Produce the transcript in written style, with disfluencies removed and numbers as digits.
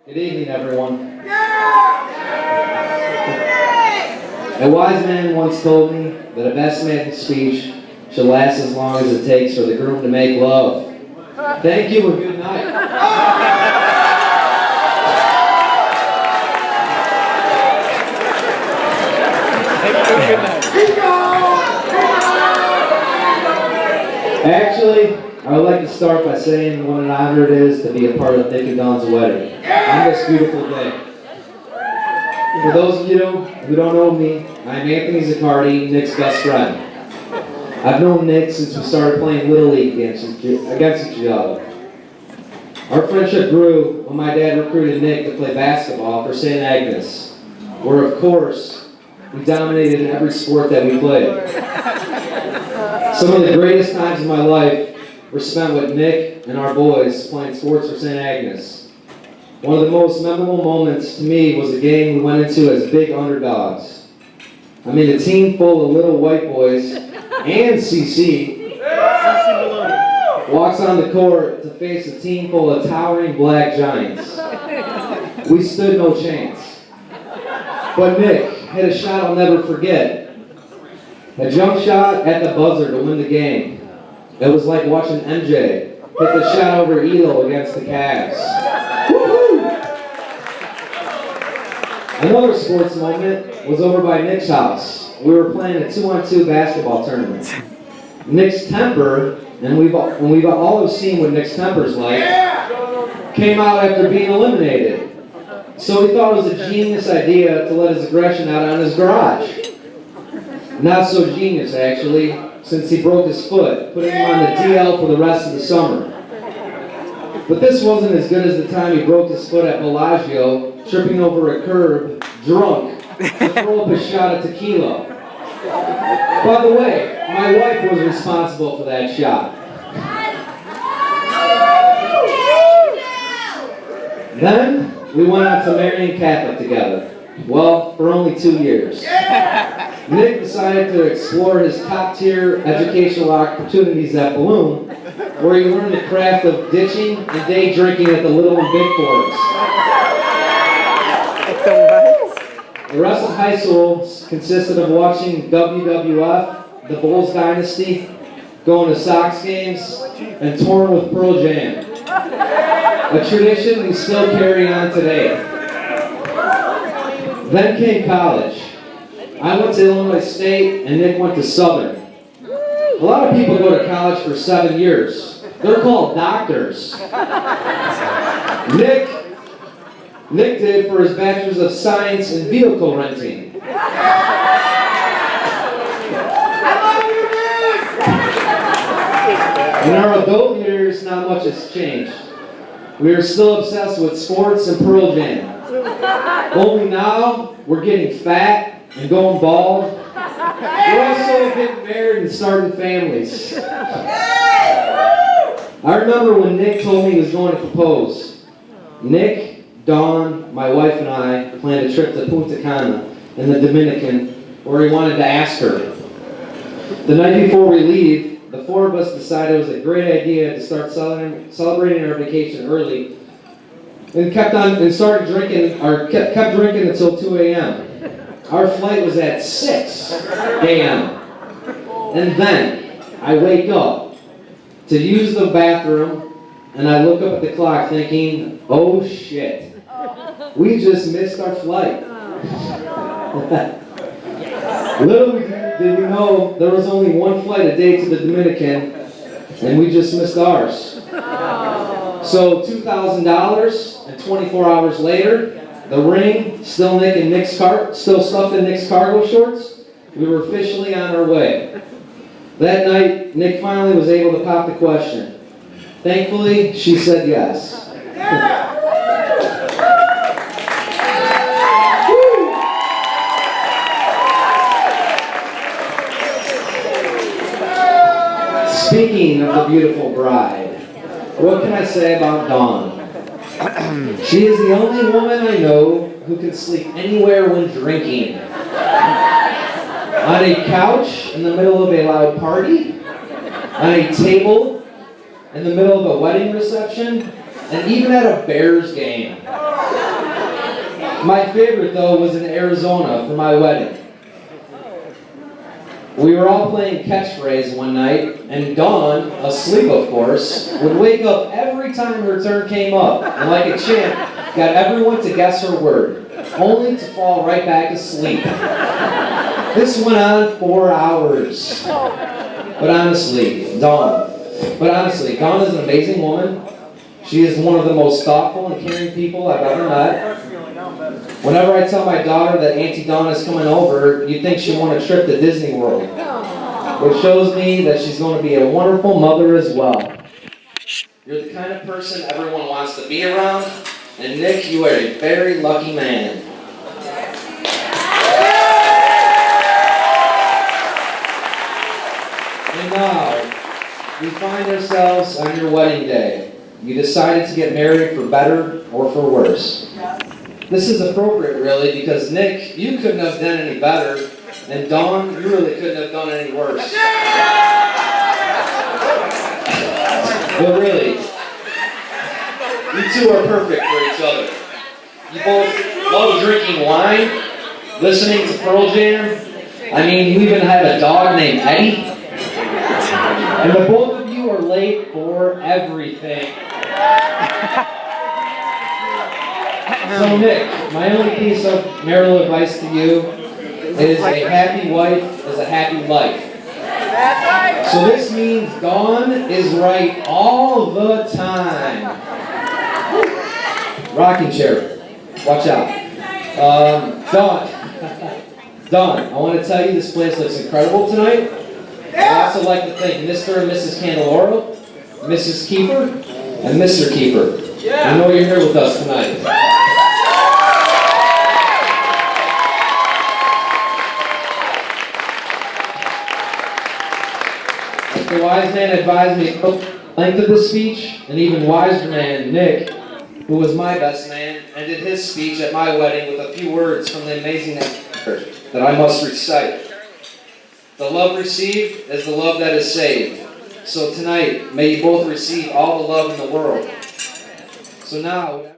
Good evening, everyone. A wise man once told me that a best man's speech should last as long as it takes for the groom to make love. Thank you and good night. Actually, I would like to start by saying what an honor it is to be a part of Nick and Dawn's wedding on this beautiful day. For those of you who don't know me, I'm Anthony Ziccardi, Nick's best friend. I've known Nick since we started playing Little League against each other. Our friendship grew when my dad recruited Nick to play basketball for St. Agnes, where of course, we dominated in every sport that we played. Some of the greatest times of my life were spent with Nick and our boys playing sports for St. Agnes. One of the most memorable moments to me was a game we went into as big underdogs. I mean, a team full of little white boys and CC walks on the court to face a team full of towering black giants. We stood no chance. But Nick hit a shot I'll never forget. A jump shot at the buzzer to win the game. It was like watching MJ hit the shot over Elo against the Cavs. Woo-hoo! Another sports moment was over by Nick's house. We were playing a 2-on-2 basketball tournament. Nick's temper, and we've all seen what Nick's temper's like, came out after being eliminated. So he thought it was a genius idea to let his aggression out on his garage. Not so genius, actually, since he broke his foot, putting him on the DL for the rest of the summer. But this wasn't as good as the time he broke his foot at Bellagio, tripping over a curb, drunk, to throw up a shot of tequila. By the way, my wife was responsible for that shot. Then, we went on to marrying Catholic together. Well, for only 2 years. Nick decided to explore his top-tier educational opportunities at Bloom, where he learned the craft of ditching and day drinking at the Little and Big Forks. The rest of high school consisted of watching WWF, the Bulls Dynasty, going to Sox games, and touring with Pearl Jam. A tradition we still carry on today. Then came college. I went to Illinois State and Nick went to Southern. A lot of people go to college for 7 years. They're called doctors. Nick did for his Bachelor's of Science in Vehicle Renting. In our adult years, not much has changed. We are still obsessed with sports and Pearl Jam. Only now, we're getting fat and going bald. We're also getting married and starting families. I remember when Nick told me he was going to propose. Nick, Dawn, my wife, and I planned a trip to Punta Cana in the Dominican where he wanted to ask her. The night before we leave, the four of us decided it was a great idea to start celebrating our vacation early and kept drinking until 2 a.m. Our flight was at 6 a.m. And then I wake up to use the bathroom and I look up at the clock thinking, oh shit, we just missed our flight. Little did we know there was only one flight a day to the Dominican and we just missed ours. So $2,000 and 24 hours later, the ring still stuffed in Nick's cargo shorts, we were officially on our way. That night, Nick finally was able to pop the question. Thankfully, she said yes. Speaking of the beautiful bride, what can I say about Dawn? She is the only woman I know who can sleep anywhere when drinking. On a couch in the middle of a loud party, on a table in the middle of a wedding reception, and even at a Bears game. My favorite, though, was in Arizona for my wedding. We were all playing catchphrase one night, and Dawn, asleep of course, would wake up every time her turn came up, and like a champ, got everyone to guess her word, only to fall right back asleep. This went on 4 hours. But honestly, Dawn is an amazing woman. She is one of the most thoughtful and caring people I've ever met. Whenever I tell my daughter that Auntie Dawn is coming over, you'd think she won a trip to Disney World. Which shows me that she's going to be a wonderful mother as well. You're the kind of person everyone wants to be around, and Nick, you are a very lucky man. And now, we find ourselves on your wedding day. You decided to get married for better or for worse. This is appropriate, really, because Nick, you couldn't have done any better, and Dawn, you really couldn't have done any worse. But really, you two are perfect for each other. You both love drinking wine, listening to Pearl Jam. I mean, you even have a dog named Eddie. And the both of you are late for everything. So Nick, my only piece of marital advice to you is a happy wife is a happy life. So this means Dawn is right all the time. Rocking chair. Watch out. Dawn, I want to tell you this place looks incredible tonight. I'd also like to thank Mr. and Mrs. Candeloro, Mrs. Keeper, and Mr. Keeper. I know you're here with us tonight. The wise man advised me the length of the speech, and even wiser man, Nick, who was my best man, ended his speech at my wedding with a few words from the amazing that I must recite. The love received is the love that is saved. So tonight, may you both receive all the love in the world. So now...